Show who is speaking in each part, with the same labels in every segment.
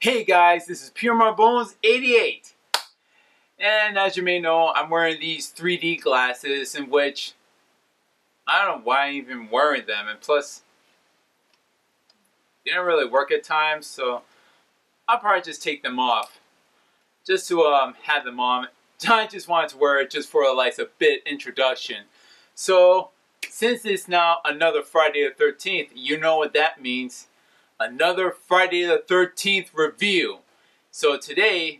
Speaker 1: Hey guys, this is P.M.R.Bonez88, and as you may know, I'm wearing these 3D glasses in which I don't know why I'm even wearing them, and plus they don't really work at times, so I'll probably just take them off just to have them on. I just wanted to wear it just for like a bit introduction. So since it's now another Friday the 13th, you know what that means. Another Friday the 13th review. So today,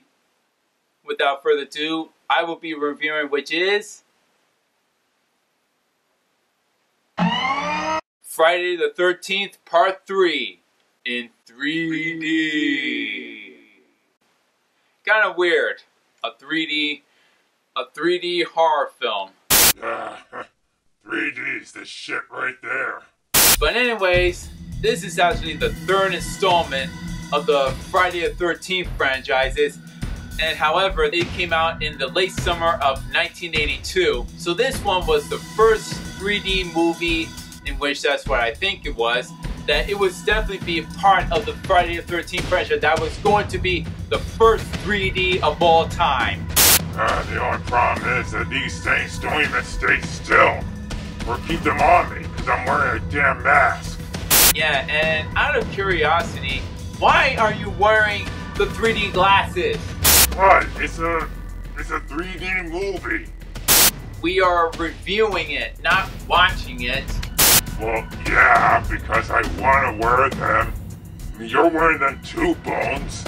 Speaker 1: without further ado, I will be reviewing which is Friday the 13th Part 3 in 3D. Kind of weird. A 3D horror film.
Speaker 2: 3D's the shit right there.
Speaker 1: But anyways, this is actually the third installment of the Friday the 13th franchises, and however, it came out in the late summer of 1982. So this one was the first 3D movie, in which that's what I think it was, that it was definitely be a part of the Friday the 13th franchise that was going to be the first 3D of all time.
Speaker 2: The only problem is that these things don't even stay still, or keep them on me, because I'm wearing a damn mask.
Speaker 1: Yeah, and out of curiosity, why are you wearing the 3D glasses?
Speaker 2: What? It's a 3D movie.
Speaker 1: We are reviewing it, not watching it.
Speaker 2: Well, yeah, because I want to wear them. I mean, you're wearing them too, Bones.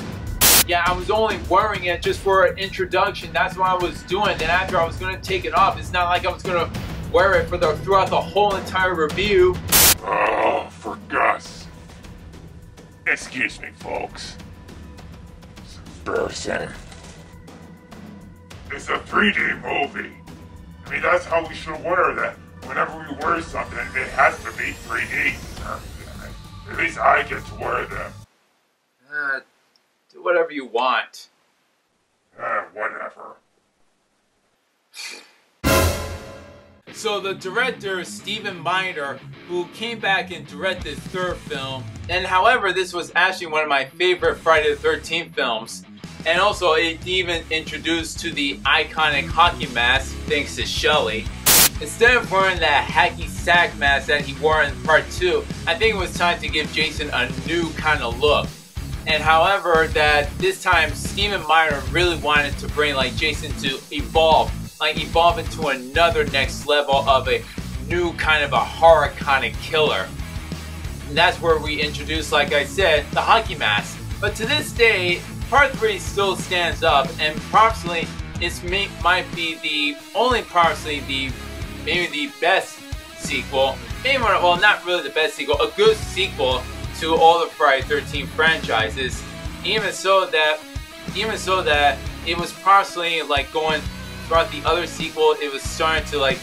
Speaker 1: Yeah, I was only wearing it just for an introduction. That's what I was doing. Then after I was going to take it off. It's not like I was going to wear it throughout the whole entire review.
Speaker 2: Oh, for Gus. Excuse me, folks. It's embarrassing. It's a 3D movie. I mean, that's how we should wear them. Whenever we wear something, it has to be 3D. At least I get to wear them.
Speaker 1: Do whatever you want.
Speaker 2: Whatever.
Speaker 1: So the director, Steven Miner, who came back and directed this third film, and however, this was actually one of my favorite Friday the 13th films, and also it even introduced to the iconic hockey mask, thanks to Shelley. Instead of wearing that hacky sack mask that he wore in part 2, I think it was time to give Jason a new kind of look. And however, that this time Steven Miner really wanted to bring like Jason to evolve into another next level of a new kind of a horror kind of killer. And that's where we introduce, like I said, the hockey mask. But to this day, part 3 still stands up, and probably might be the only maybe the best sequel. Maybe, well, not really the best sequel, a good sequel to all the Friday the 13th franchises. Even so that it was partially like going throughout the other sequel, it was starting to like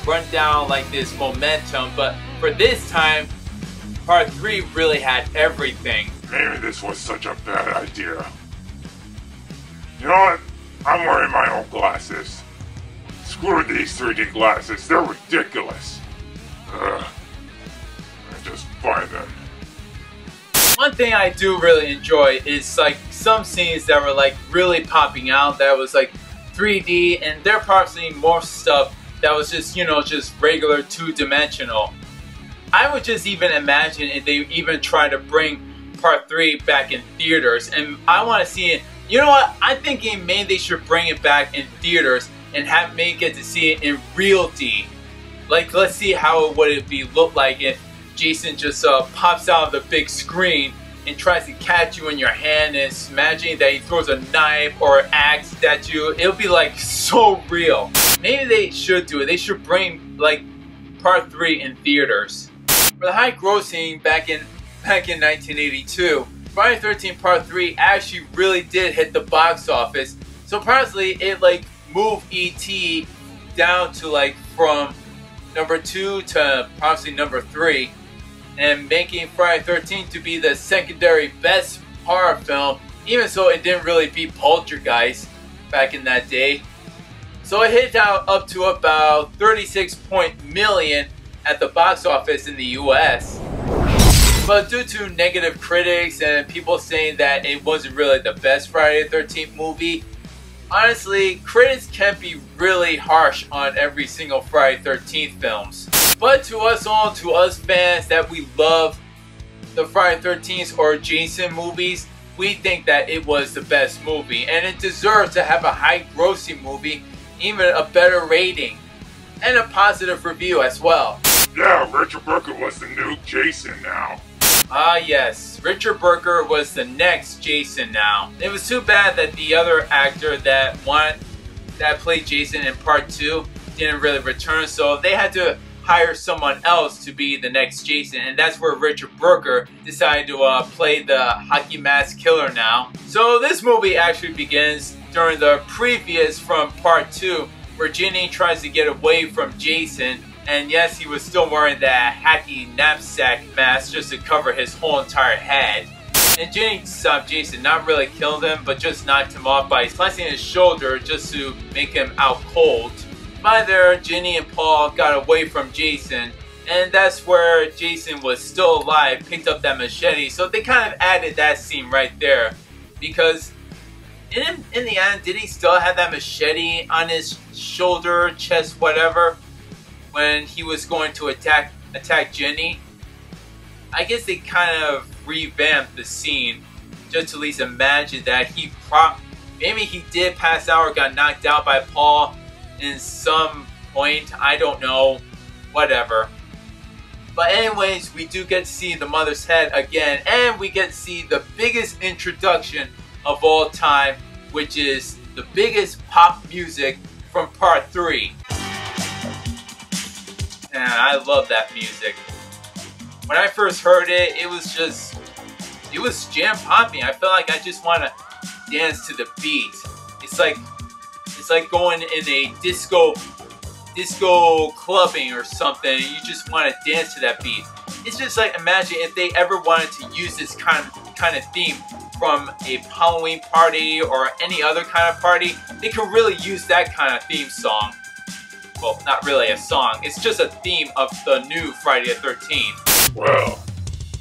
Speaker 1: run down like this momentum, but for this time, part 3 really had everything.
Speaker 2: Maybe this was such a bad idea. You know what? I'm wearing my own glasses. Screw these 3D glasses, they're ridiculous. I just buy them.
Speaker 1: One thing I do really enjoy is like some scenes that were like really popping out that was like 3D, and there probably more stuff that was just, you know, just regular 2-dimensional. I would just even imagine if they even try to bring part 3 back in theaters, and I want to see it. You know what? I'm thinking maybe they should bring it back in theaters and have me get to see it in real D. Like, let's see how would it be look like if Jason just pops out of the big screen and tries to catch you in your hand, and imagine that he throws a knife or an axe at you. It'll be like so real. Maybe they should do it. They should bring like part 3 in theaters. For the high grossing back in 1982, Friday the 13th Part 3 actually really did hit the box office. So apparently it like moved E.T. down to like from number 2 to probably number 3. And making Friday the 13th to be the secondary best horror film, even so it didn't really beat Poltergeist back in that day. So it hit out up to about 36 million at the box office in the US. But due to negative critics and people saying that it wasn't really the best Friday the 13th movie, honestly, critics can be really harsh on every single Friday the 13th films. But to us all, to us fans that we love the Friday the 13th or Jason movies, we think that it was the best movie. And it deserves to have a high grossing movie, even a better rating, and a positive review as well.
Speaker 2: Yeah, Richard Berker was the new Jason now.
Speaker 1: Ah yes, Richard Berker was the next Jason now. It was too bad that the other actor that played Jason in part 2 didn't really return, so they had to hire someone else to be the next Jason, and that's where Richard Berker decided to play the hockey mask killer now. So this movie actually begins during the previous from part 2, where Ginny tries to get away from Jason. And yes, he was still wearing that hacky knapsack mask just to cover his whole entire head. And Ginny stopped Jason, not really killed him, but just knocked him off by slicing his shoulder just to make him out cold. By there, Ginny and Paul got away from Jason, and that's where Jason was still alive, picked up that machete. So they kind of added that scene right there, because in the end, did he still have that machete on his shoulder, chest, whatever, when he was going to attack Ginny? I guess they kind of revamped the scene just to at least imagine that maybe he did pass out or got knocked out by Paul in some point. I don't know, whatever. But anyways, we do get to see the mother's head again, and we get to see the biggest introduction of all time, which is the biggest pop music from part 3. And I love that music. When I first heard it, it was jam popping. I felt like I just want to dance to the beat. It's like going in a disco clubbing or something. You just want to dance to that beat. It's just like, imagine if they ever wanted to use this kind of theme from a Halloween party or any other kind of party. They could really use that kind of theme song. Well, not really a song, it's just a theme of the new Friday the 13th.
Speaker 2: Well,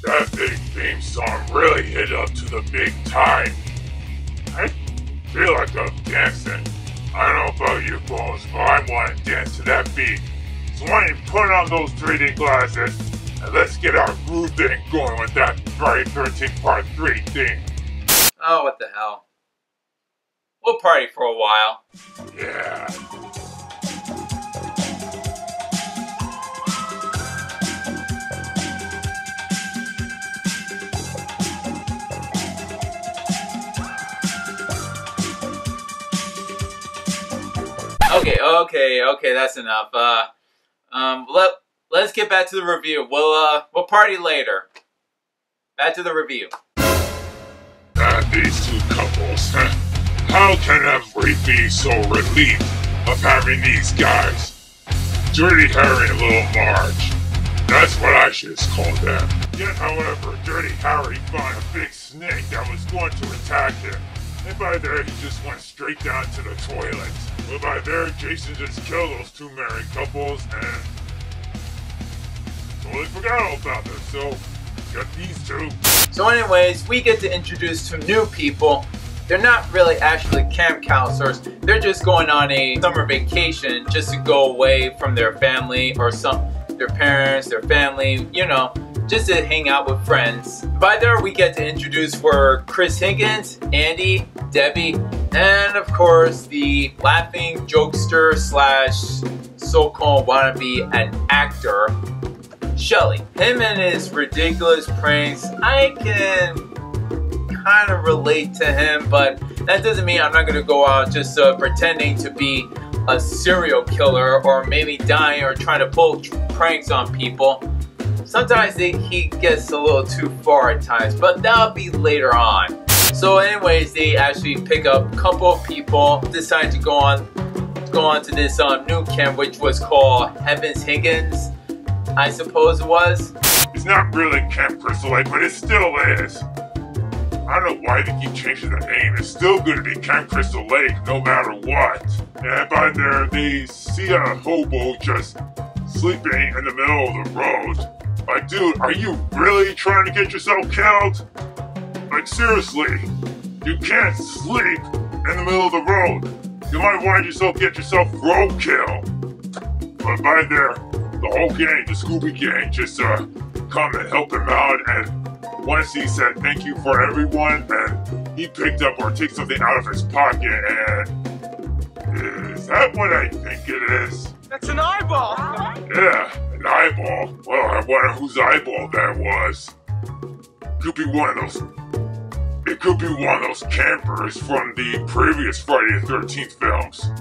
Speaker 2: that big theme song really hit up to the big time. I feel like I'm dancing. I don't know about you, Bones, but I want to dance to that beat. So why don't you put on those 3D glasses and let's get our groove thing going with that Friday the 13th Part 3 theme.
Speaker 1: Oh, what the hell. We'll party for a while.
Speaker 2: Yeah.
Speaker 1: Okay, that's enough. Let's get back to the review. We'll party later. Back to the review.
Speaker 2: These two couples, how can everybody be so relieved of having these guys? Dirty Harry and Little Marge. That's what I should call them. Yet, however, Dirty Harry found a big snake that was going to attack him. And by there, he just went straight down to the toilet. Well, by there, Jason just killed those two married couples and totally forgot all about them. So, got these two.
Speaker 1: So anyways, we get to introduce some new people. They're not really actually camp counselors. They're just going on a summer vacation just to go away from their family or their parents, their family, you know, just to hang out with friends. By there, we get to introduce for Chris Higgins, Andy, Debbie, and of course the laughing jokester slash so-called wannabe an actor, Shelly. Him and his ridiculous pranks, I can kind of relate to him, but that doesn't mean I'm not going to go out just pretending to be a serial killer or maybe dying or trying to pull pranks on people. Sometimes he gets a little too far at times, but that'll be later on. So anyways, they actually pick up a couple of people, decide to go on to this new camp, which was called Heaven's Higgins, I suppose it was.
Speaker 2: It's not really Camp Crystal Lake, but it still is. I don't know why they keep changing the name. It's still going to be Camp Crystal Lake, no matter what. And by there, they see a hobo just sleeping in the middle of the road. Like, dude, are you really trying to get yourself killed? Like, seriously, you can't sleep in the middle of the road. You might want yourself get yourself roadkill. But by there, the whole gang, the Scooby gang, just come and help him out. And once he said thank you for everyone, and he picked up or took something out of his pocket, and is that what I think it is?
Speaker 3: That's an eyeball!
Speaker 2: Yeah, an eyeball. Well, I wonder whose eyeball that was. Could be one of those. It could be one of those campers from the previous Friday the 13th films.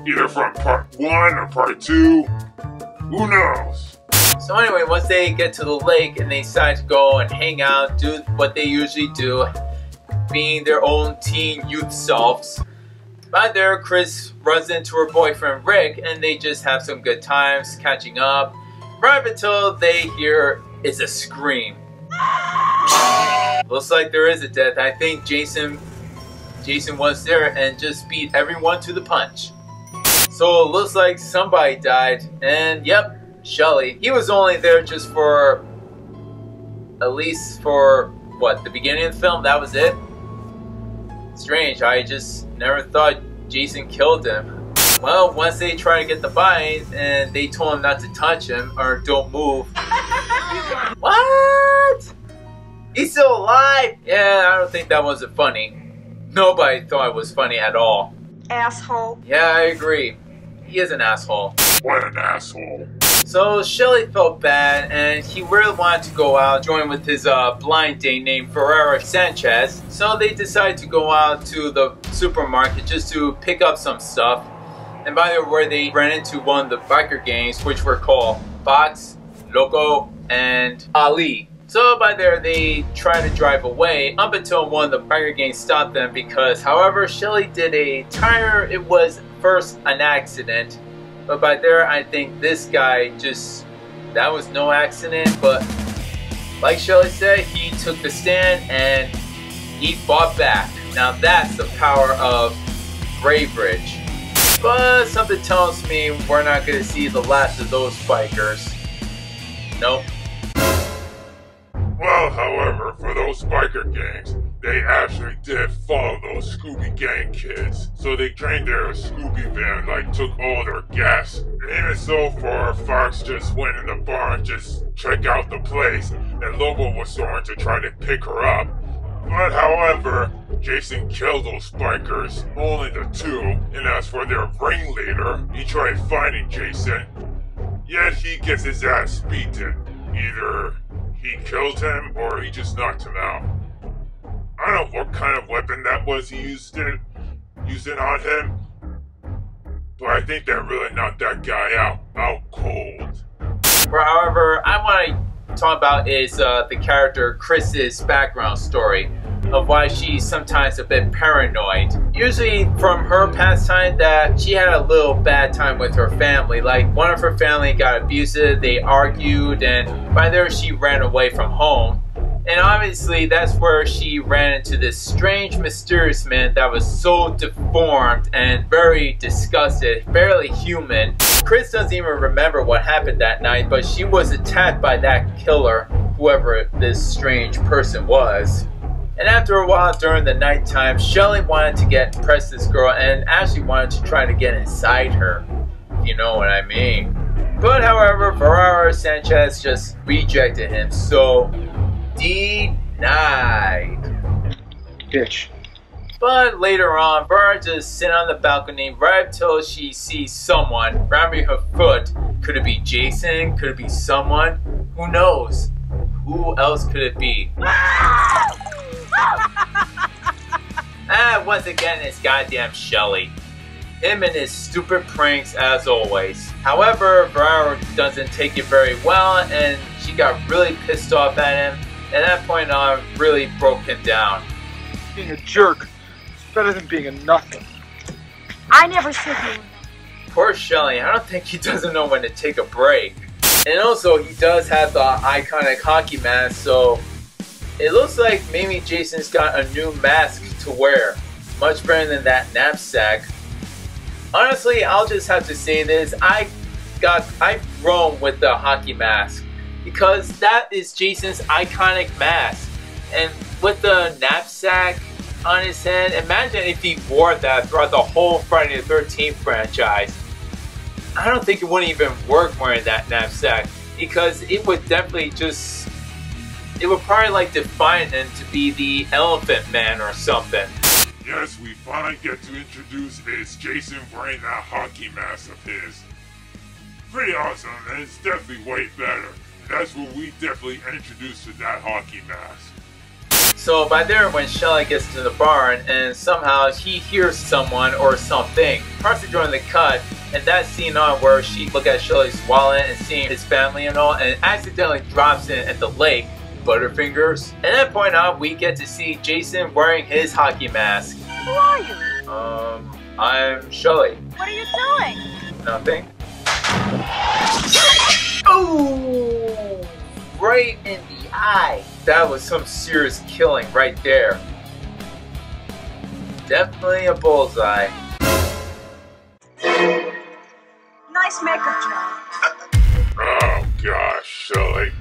Speaker 2: Either from part 1 or part 2. Who knows?
Speaker 1: So anyway, once they get to the lake and they decide to go and hang out, do what they usually do, being their own teen youth selves. By there, Chris runs into her boyfriend Rick and they just have some good times catching up, right until they hear it's a scream. Looks like there is a death. I think Jason was there and just beat everyone to the punch. So it looks like somebody died, and yep, Shelly. He was only there just for, at least for, what, the beginning of the film? That was it? Strange, I just never thought Jason killed him. Well, once they try to get the bodies, and they told him not to touch him, or don't move. What? He's still alive? Yeah, I don't think that wasn't funny. Nobody thought it was funny at all.
Speaker 4: Asshole.
Speaker 1: Yeah, I agree. He is an asshole.
Speaker 2: What an asshole.
Speaker 1: So Shelly felt bad and he really wanted to go out, join with his blind date named Ferrera Sanchez. So they decided to go out to the supermarket just to pick up some stuff. And by the way, they ran into one of the biker gangs, which were called Fox, Loco, and Ali. So by there, they tried to drive away up until one of the biker gangs stopped them because, however, Shelly did a tire. It was first an accident, but by there, I think this guy just, that was no accident, but like Shelly said, he took the stand and he fought back. Now that's the power of Braybridge. But something tells me we're not going to see the last of those bikers. Nope.
Speaker 2: Well, however, for those biker gangs, they actually did follow those Scooby Gang kids. So they trained their Scooby van, like took all their gas. And even so far, Fox just went in the barn, just check out the place, and Lobo was starting to try to pick her up. But however, Jason killed those bikers, only the two, and as for their ringleader, he tried finding Jason, yet he gets his ass beaten. Either he killed him or he just knocked him out. I don't know what kind of weapon that was he used it on him, but I think that really knocked that guy out cold.
Speaker 1: However, I want to talk about is the character Chris's background story of why she's sometimes a bit paranoid. Usually from her past time that she had a little bad time with her family. Like one of her family got abusive, they argued, and by there she ran away from home. And obviously that's where she ran into this strange, mysterious man that was so deformed and very disgusted, barely human. Chris doesn't even remember what happened that night, but she was attacked by that killer, whoever this strange person was. And after a while during the nighttime, Shelly wanted to get impress this girl and actually wanted to try to get inside her, if you know what I mean. But however, Ferrera Sanchez just rejected him, so denied.
Speaker 3: Bitch.
Speaker 1: But later on, Ferrera just sit on the balcony right until she sees someone grabbing her foot. Could it be Jason? Could it be someone? Who knows? Who else could it be? Once again, it's goddamn Shelly. Him and his stupid pranks as always. However, Ferrera doesn't take it very well and she got really pissed off at him. At that point on, really broke him down.
Speaker 3: Being a jerk is better than being a nothing.
Speaker 4: I never said you were nothing.
Speaker 1: Poor Shelly, I don't think he doesn't know when to take a break. And also, he does have the iconic hockey mask, so it looks like maybe Jason's got a new mask to wear. Much better than that knapsack. Honestly, I'll just have to say this. I've grown with the hockey mask. because that is Jason's iconic mask. And with the knapsack on his head, imagine if he wore that throughout the whole Friday the 13th franchise. I don't think it wouldn't even work wearing that knapsack, because it would definitely just, it would probably like define him to be the Elephant Man or something.
Speaker 2: Yes, we finally get to introduce is Jason wearing that hockey mask of his. Pretty awesome, and it's definitely way better. That's what we definitely introduced to that hockey mask.
Speaker 1: So by there, when Shelly gets to the barn and somehow he hears someone or something, partially during the cut, and that scene on where she look at Shelly's wallet and seeing his family and all, and accidentally drops it at the lake, Butterfingers. At that point on, we get to see Jason wearing his hockey mask.
Speaker 4: Who are you?
Speaker 1: I'm Shelly.
Speaker 4: What are you doing?
Speaker 1: Nothing. Oh! Right in the eye. That was some serious killing right there. Definitely a bullseye.
Speaker 4: Nice makeup job.
Speaker 2: Oh gosh, Shelly.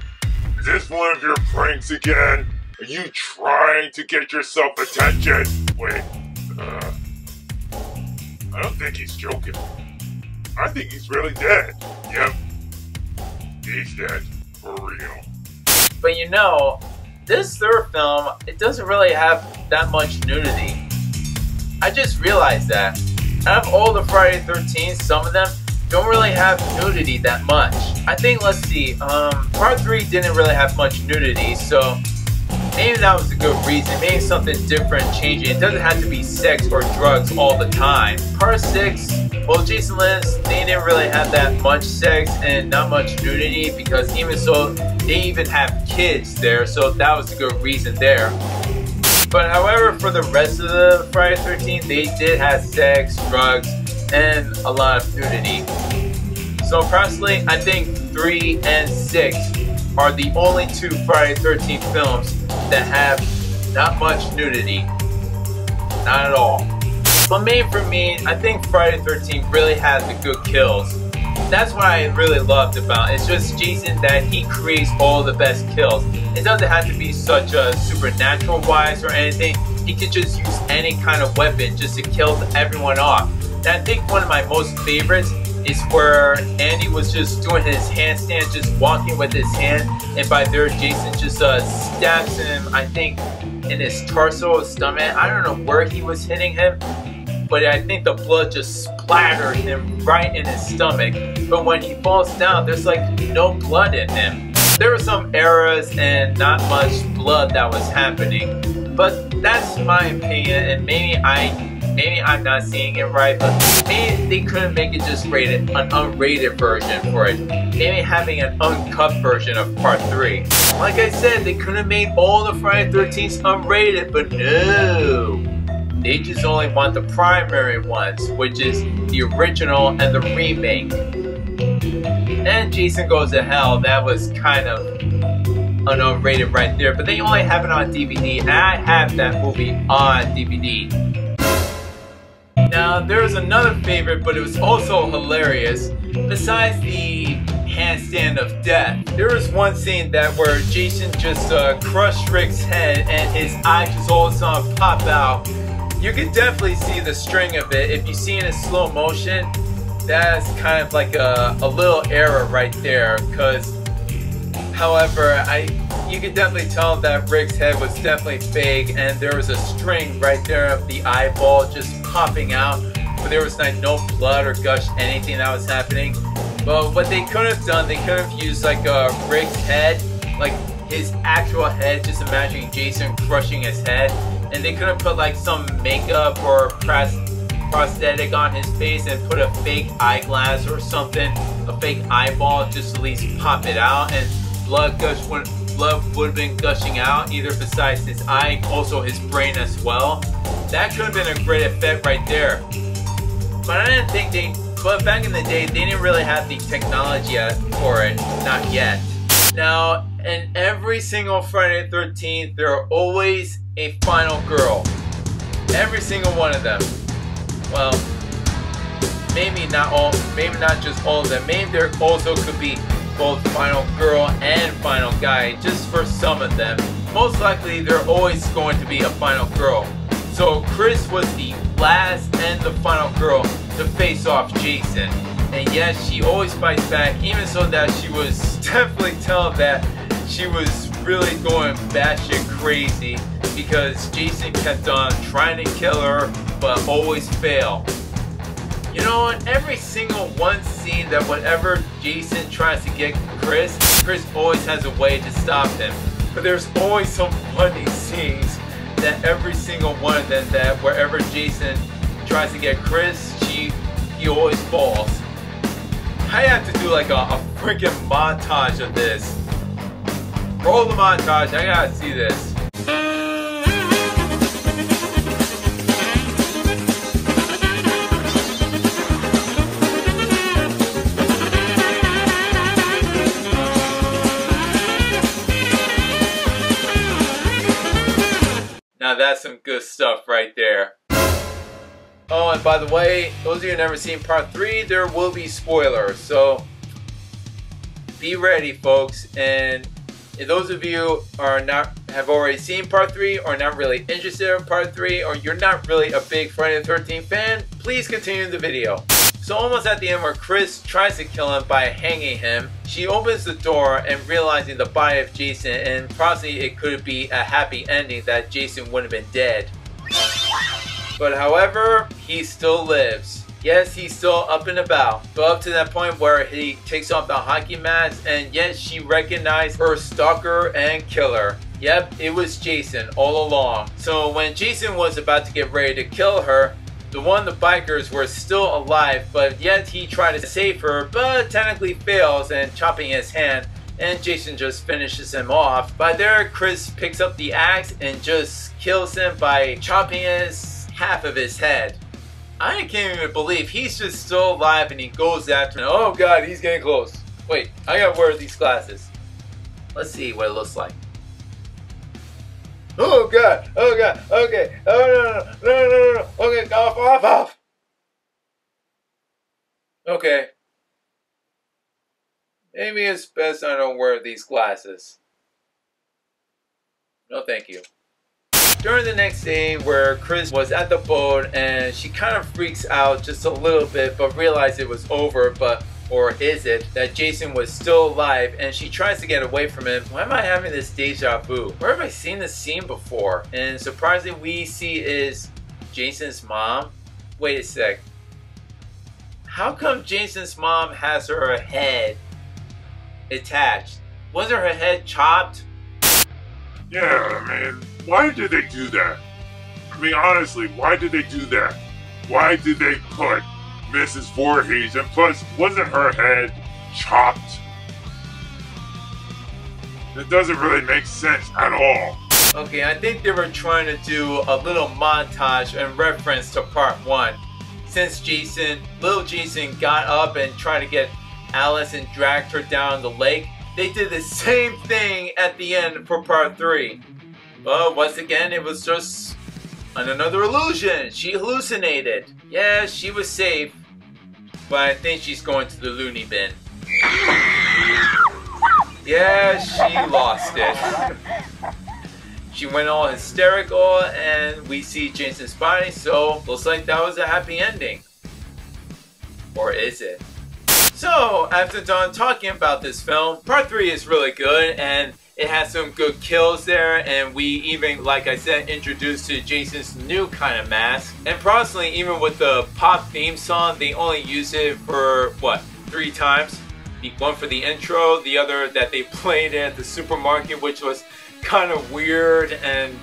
Speaker 2: Is this one of your pranks again? Are you trying to get yourself attention? Wait, I don't think he's joking. I think he's really dead. Yep, he's dead. For real.
Speaker 1: But you know, this third film, it doesn't really have that much nudity. I just realized that. Out of all the Friday the 13th, some of them don't really have nudity that much. I think, let's see, part 3 didn't really have much nudity, so maybe that was a good reason. Maybe something different changing. It doesn't have to be sex or drugs all the time. Part 6, well, Jason Lives, they didn't really have that much sex and not much nudity, because even so, they even have kids there, so that was a good reason there. But however, for the rest of the Friday the 13th, they did have sex, drugs, and a lot of nudity. So personally, I think 3 and 6 are the only 2 Friday the 13th films that have not much nudity. Not at all. But maybe for me, I think Friday the 13th really has the good kills. That's what I really loved about it. It's just Jason, that he creates all the best kills. It doesn't have to be such a supernatural wise or anything. He could just use any kind of weapon just to kill everyone off. And I think one of my most favorites is where Andy was just doing his handstand, just walking with his hand, and by there Jason just stabs him, I think, in his torso or stomach. I don't know where he was hitting him, but I think the blood just splattered him right in his stomach. But when he falls down, there's like no blood in him. There were some errors and not much blood that was happening. But that's my opinion, and maybe I'm not seeing it right, but maybe they couldn't make it just rated, an unrated version for it. Maybe having an uncut version of part 3. Like I said, they could have made all the Friday the 13th unrated, but no. They just only want the primary ones, which is the original and the remake. And Jason Goes to Hell, that was kind of an unrated right there, but they only have it on DVD, and I have that movie on DVD. Now, there's another favorite, but it was also hilarious. Besides the handstand of death, there was one scene that where Jason just crushed Rick's head and his eyes just all of a sudden pop out. You could definitely see the string of it. If you see it in slow motion, that's kind of like a little error right there. Because, however, you could definitely tell that Rick's head was definitely fake, and there was a string right there of the eyeball just popping out, but there was like no blood or gush, anything that was happening. But what they could have done, they could have used like Rick's head, like his actual head, just imagining Jason crushing his head, and they could have put like some makeup or prosthetic on his face and put a fake eyeglass or something, a fake eyeball, just at least pop it out, and blood would have been gushing out, either besides his eye, also his brain as well. That could have been a great effect right there. But I didn't think but back in the day, they didn't really have the technology for it, not yet. Now, in every single Friday the 13th, there are always a final girl. Every single one of them. Well, maybe not just all of them. Maybe there also could be both final girl and final guy, just for some of them. Most likely there's always going to be a final girl. So Chris was the last and the final girl to face off Jason. And yes, she always fights back, even so that she was definitely telling that she was really going batshit crazy because Jason kept on trying to kill her but always fail. You know, in every single one scene that whenever Jason tries to get Chris always has a way to stop him. But there's always some funny scenes that every single one of them that wherever Jason tries to get Chris, he always falls. I have to do like a freaking montage of this. Roll the montage, I gotta see this. Now that's some good stuff right there. Oh, and by the way, those of you who have never seen part 3, there will be spoilers, so be ready, folks. And if those of you have already seen part 3 or not really interested in part 3 or you're not really a big Friday the 13th fan, please continue the video. So almost at the end where Chris tries to kill him by hanging him, she opens the door and realizing the body of Jason, and possibly it could be a happy ending that Jason would have been dead. But however, he still lives. Yes, he's still up and about, but up to that point where he takes off the hockey mask, and yet she recognized her stalker and killer. Yep, it was Jason all along. So when Jason was about to get ready to kill her, the one of the bikers were still alive, but yet he tried to save her, but technically fails and chopping his hand, and Jason just finishes him off. By there, Chris picks up the axe and just kills him by chopping half of his head. I can't even believe he's just still alive and he goes after him. Oh god, he's getting close. Wait, I gotta wear these glasses. Let's see what it looks like. Oh god, okay, oh no, okay, off. Okay. Maybe it's best I don't wear these glasses. No thank you. During the next day where Chris was at the boat and she kind of freaks out just a little bit but realized it was over, or is it, that Jason was still alive and she tries to get away from him. Why am I having this deja vu? Where have I seen this scene before? And surprisingly we see is Jason's mom. Wait a sec. How come Jason's mom has her head attached? Wasn't her head chopped?
Speaker 2: Yeah, man. Why did they do that? I mean, honestly, why did they do that? Why did they put Mrs. Voorhees, and plus, wasn't her head chopped? It doesn't really make sense at all.
Speaker 1: Okay, I think they were trying to do a little montage in reference to part 1. Since little Jason got up and tried to get Alice and dragged her down the lake, they did the same thing at the end for part 3. Well, once again, it was just another illusion. She hallucinated. Yeah, she was safe, but I think she's going to the loony bin. Yeah, she lost it. She went all hysterical, and we see Jason's body, so looks like that was a happy ending. Or is it? So, after done talking about this film, part 3 is really good, and it has some good kills there, and we even, like I said, introduced to Jason's new kind of mask. And personally, even with the pop theme song, they only use it for, what, 3 times? One for the intro, the other that they played at the supermarket, which was kind of weird and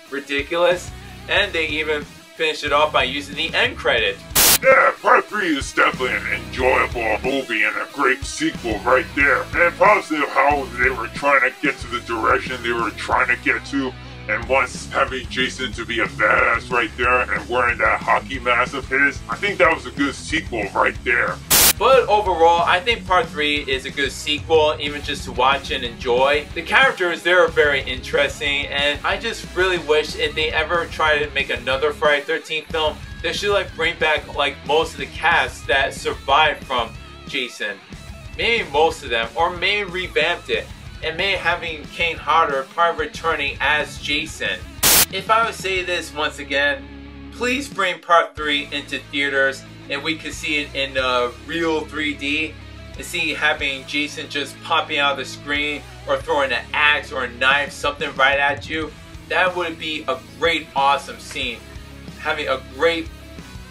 Speaker 1: ridiculous. And they even finished it off by using the end credit.
Speaker 2: Yeah, part 3 is definitely an enjoyable movie and a great sequel right there. And positive how they were trying to get to the direction they were trying to get to. And once having Jason to be a badass right there and wearing that hockey mask of his, I think that was a good sequel right there.
Speaker 1: But overall, I think part 3 is a good sequel, even just to watch and enjoy. The characters, they're very interesting, and I just really wish if they ever try to make another Friday the 13th film, they should like bring back like most of the cast that survived from Jason. maybe most of them, or maybe revamped it, and maybe having Kane Hodder probably returning as Jason. If I would say this once again, please bring Part 3 into theaters and we could see it in real 3D, and see having Jason just popping out of the screen or throwing an axe or a knife, something right at you. That would be a great, awesome scene. Having a great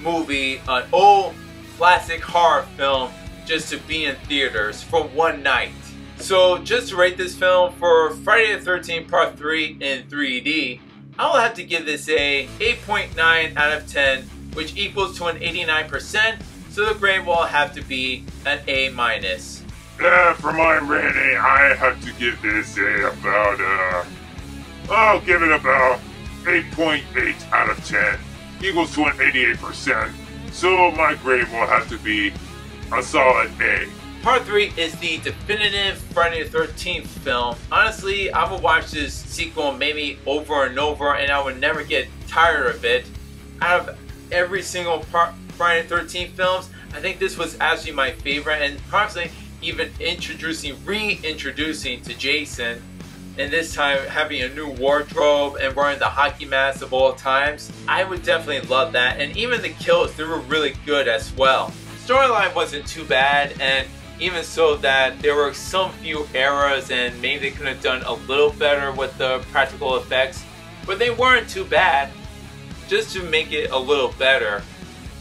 Speaker 1: movie, an old classic horror film, just to be in theaters for one night. So just to rate this film for Friday the 13th Part 3 in 3D, I will have to give this a 8.9 out of 10, which equals to an 89%, so the grade will have to be an A-.
Speaker 2: Yeah, for my rating, I have to give this I'll give it about 8.8 out of 10, equals to an 88%, so my grade will have to be a solid A.
Speaker 1: Part 3 is the definitive Friday the 13th film. Honestly, I would watch this sequel maybe over and over and I would never get tired of it. Out of every single Friday the 13th films, I think this was actually my favorite, and probably even reintroducing to Jason, and this time having a new wardrobe and wearing the hockey mask of all times. I would definitely love that, and even the kills, they were really good as well. Storyline wasn't too bad, and even so that there were some few errors and maybe they could have done a little better with the practical effects, but they weren't too bad. Just to make it a little better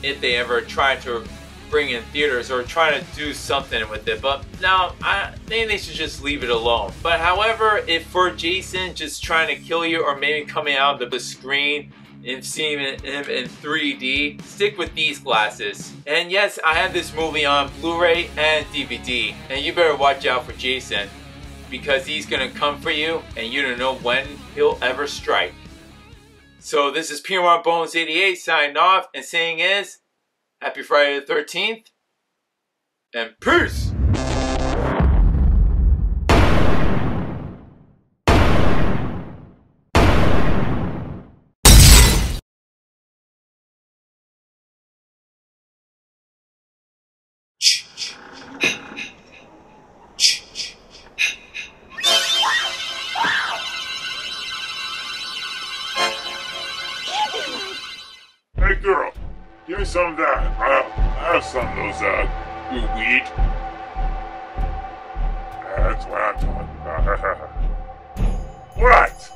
Speaker 1: if they ever tried to bring in theaters or try to do something with it, but now I think they should just leave it alone. But however, if for Jason just trying to kill you or maybe coming out of the screen and seeing him in 3D, stick with these glasses. And yes, I have this movie on Blu-ray and DVD, and you better watch out for Jason, because he's gonna come for you and you don't know when he'll ever strike. So this is P.M.R.Bonez88 signing off and saying is, happy Friday the 13th, and peace!
Speaker 2: Hey girl, give me some of that. I have some of those, weed. That's what I'm talking about. What?